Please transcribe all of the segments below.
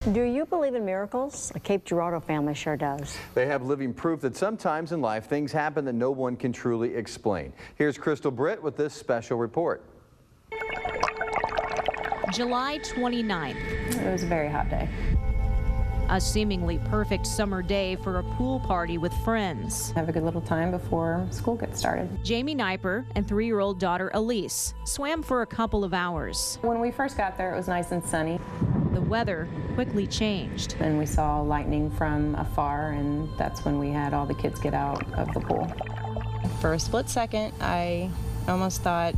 Do you believe in miracles? A Cape Girardeau family sure does. They have living proof that sometimes in life things happen that no one can truly explain. Here's Crystal Britt with this special report. July 29th. It was a very hot day. A seemingly perfect summer day for a pool party with friends. Have a good little time before school gets started. Jamie Kniper and 3-year-old daughter Elise swam for a couple of hours. When we first got there, it was nice and sunny. The weather quickly changed. And we saw lightning from afar, and that's when we had all the kids get out of the pool. For a split second, I almost thought,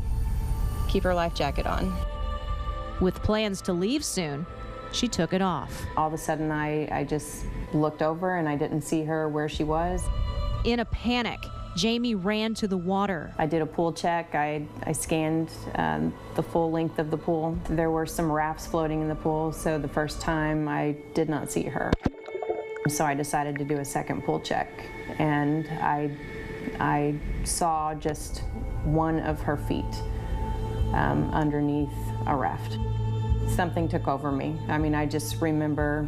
keep her life jacket on. With plans to leave soon, she took it off. All of a sudden, I just looked over and I didn't see her where she was. In a panic, Jamie ran to the water. I did a pool check. I scanned the full length of the pool. There were some rafts floating in the pool, so the first time I did not see her. So I decided to do a second pool check, and I saw just one of her feet underneath a raft. Something took over me. I mean, I just remember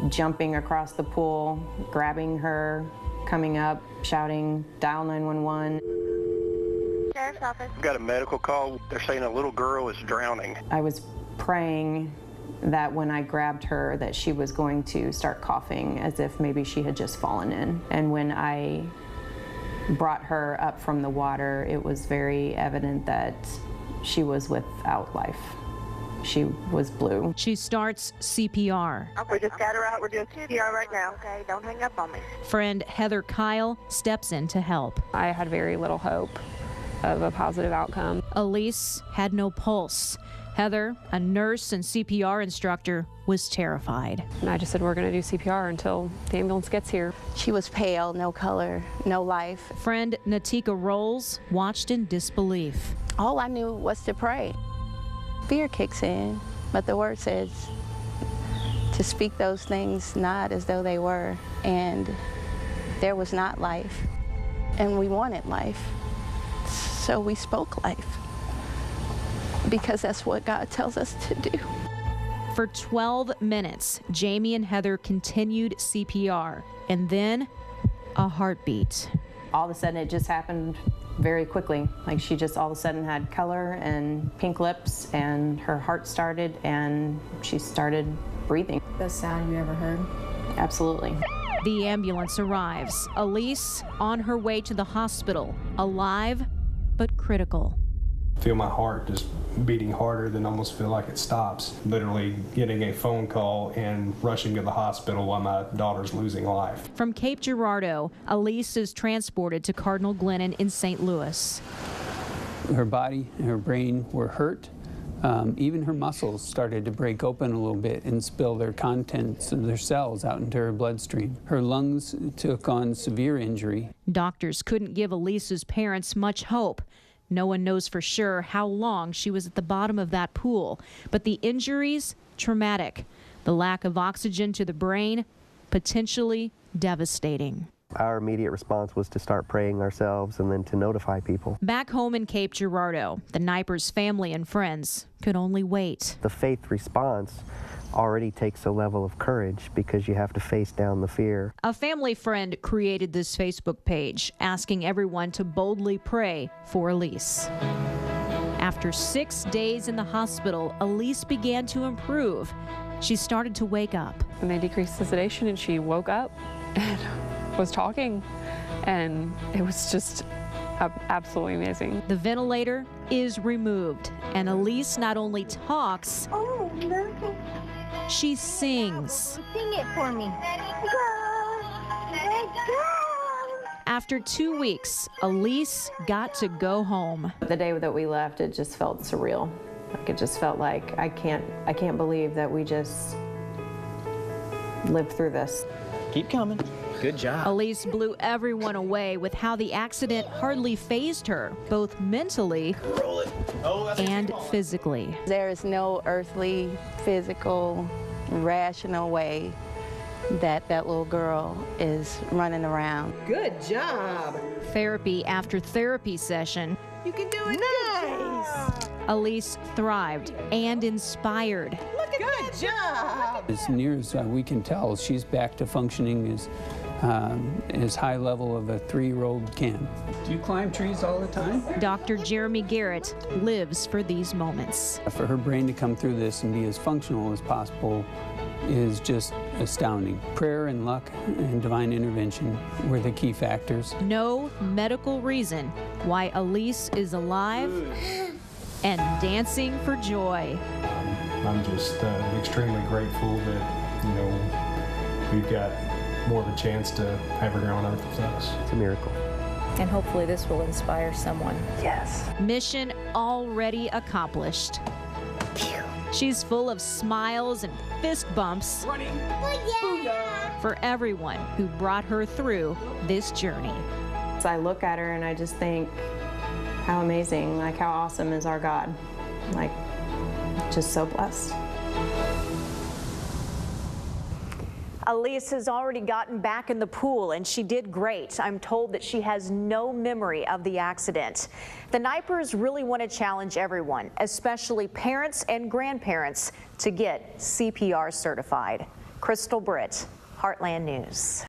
jumping across the pool, grabbing her, coming up, shouting, dial 911. Sheriff's office. Got a medical call. They're saying a little girl is drowning. I was praying that when I grabbed her that she was going to start coughing as if maybe she had just fallen in. And when I brought her up from the water, it was very evident that she was without life. She was blue. She starts CPR. We just got her out. We're doing CPR right now. Okay, don't hang up on me. Friend Heather Kyle steps in to help. I had very little hope of a positive outcome. Elise had no pulse. Heather, a nurse and CPR instructor, was terrified. And I just said, we're going to do CPR until the ambulance gets here. She was pale, no color, no life. Friend Natika Rolls watched in disbelief. All I knew was to pray. Fear kicks in, but the word says to speak those things not as though they were, and there was not life, and we wanted life, so we spoke life, because that's what God tells us to do. For 12 minutes, Jamie and Heather continued CPR, and then a heartbeat. All of a sudden, it just happened very quickly. Like, she just all of a sudden had color and pink lips, and her heart started, and she started breathing. Best sound you ever heard? Absolutely. The ambulance arrives. Elise on her way to the hospital, alive but critical. Feel my heart just beating harder than almost feel like it stops. Literally getting a phone call and rushing to the hospital while my daughter's losing life. From Cape Girardeau, Elise is transported to Cardinal Glennon in St. Louis. Her body and her brain were hurt. Even her muscles started to break open a little bit and spill their contents of their cells out into her bloodstream. Her lungs took on severe injury. Doctors couldn't give Elise's parents much hope. No one knows for sure how long she was at the bottom of that pool, but the injuries, traumatic. The lack of oxygen to the brain, potentially devastating. Our immediate response was to start praying ourselves and then to notify people. Back home in Cape Girardeau, the Knipers' family and friends could only wait. The faith response already takes a level of courage because you have to face down the fear. A family friend created this Facebook page asking everyone to boldly pray for Elise. After 6 days in the hospital, Elise began to improve. She started to wake up. And they decreased the sedation, and she woke up and was talking, and it was just absolutely amazing. The ventilator is removed, and Elise not only talks, she sings. Sing it for me. Go. After 2 weeks, Elise got to go home. The day that we left, it just felt surreal. Like, it just felt like I can't believe that we just lived through this. Keep coming. Good job. Elise blew everyone away with how the accident hardly fazed her, both mentally and physically. There is no earthly, physical, rational way that little girl is running around. Good job. Therapy after therapy session. You can do it. Nice. Elise thrived and inspired. Look at Good job. As near as we can tell, she's back to functioning as high level of a 3-year-old can. Do you climb trees all the time? Dr. Jeremy Garrett lives for these moments. For her brain to come through this and be as functional as possible is just astounding. Prayer and luck and divine intervention were the key factors. No medical reason why Elise is alive and dancing for joy. I'm just extremely grateful that, you know, we've got more of a chance to have her here on earth with us. It's a miracle. And hopefully this will inspire someone. Yes. Mission already accomplished. She's full of smiles and fist bumps for everyone who brought her through this journey. So I look at her and I just think, how amazing, like how awesome is our God. Like, just so blessed. Elise has already gotten back in the pool, and she did great. I'm told that she has no memory of the accident. The Nipers really want to challenge everyone, especially parents and grandparents, to get CPR certified. Crystal Britt, Heartland News.